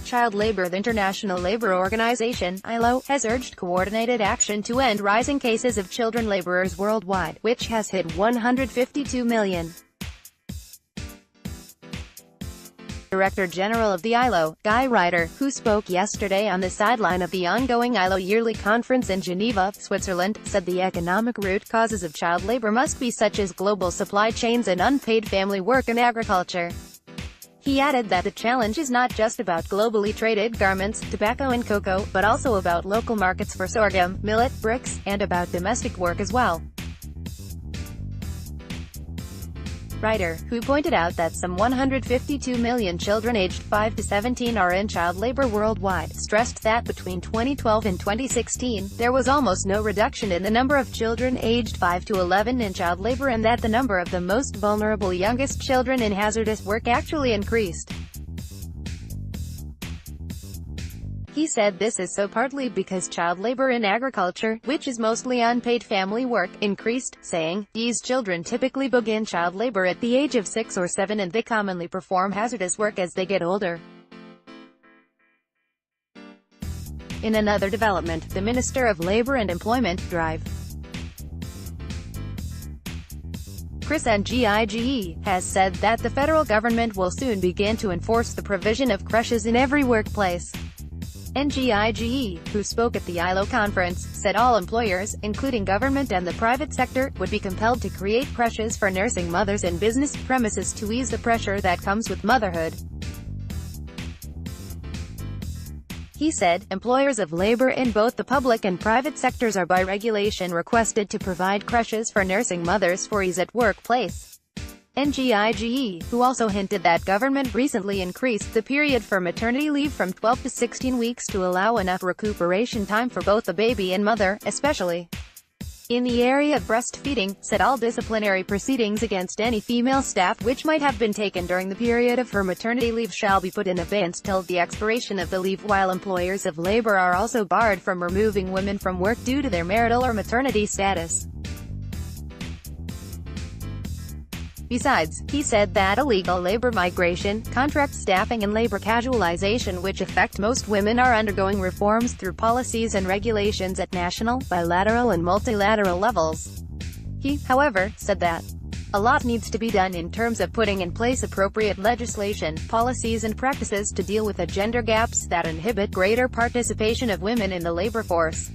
child labor. The International Labour Organization (ILO) has urged coordinated action to end rising cases of children laborers worldwide, which has hit 152 million. Director General of the ILO, Ryder, who spoke yesterday on the sideline of the ongoing ILO yearly conference in Geneva, Switzerland, said the economic root causes of child labor must be such as global supply chains and unpaid family work in agriculture. He added that the challenge is not just about globally traded garments, tobacco and cocoa, but also about local markets for sorghum, millet, bricks, and about domestic work as well. Ryder, who pointed out that some 152 million children aged 5 to 17 are in child labor worldwide, stressed that between 2012 and 2016, there was almost no reduction in the number of children aged 5 to 11 in child labor, and that the number of the most vulnerable youngest children in hazardous work actually increased. He said this is so partly because child labor in agriculture, which is mostly unpaid family work, increased, saying, "These children typically begin child labor at the age of 6 or 7 and they commonly perform hazardous work as they get older." In another development, the Minister of Labour and Employment, Drive, Chris Ngige, has said that the federal government will soon begin to enforce the provision of creches in every workplace. Ngige, who spoke at the ILO conference, said all employers, including government and the private sector, would be compelled to create creches for nursing mothers in business premises to ease the pressure that comes with motherhood. He said, employers of labor in both the public and private sectors are by regulation requested to provide creches for nursing mothers for ease at workplace. Ngige, who also hinted that government recently increased the period for maternity leave from 12 to 16 weeks to allow enough recuperation time for both the baby and mother, especially in the area of breastfeeding, said all disciplinary proceedings against any female staff which might have been taken during the period of her maternity leave shall be put in abeyance till the expiration of the leave, while employers of labor are also barred from removing women from work due to their marital or maternity status. Besides, he said that illegal labor migration, contract staffing and labor casualization, which affect most women, are undergoing reforms through policies and regulations at national, bilateral and multilateral levels. He, however, said that a lot needs to be done in terms of putting in place appropriate legislation, policies and practices to deal with the gender gaps that inhibit greater participation of women in the labor force.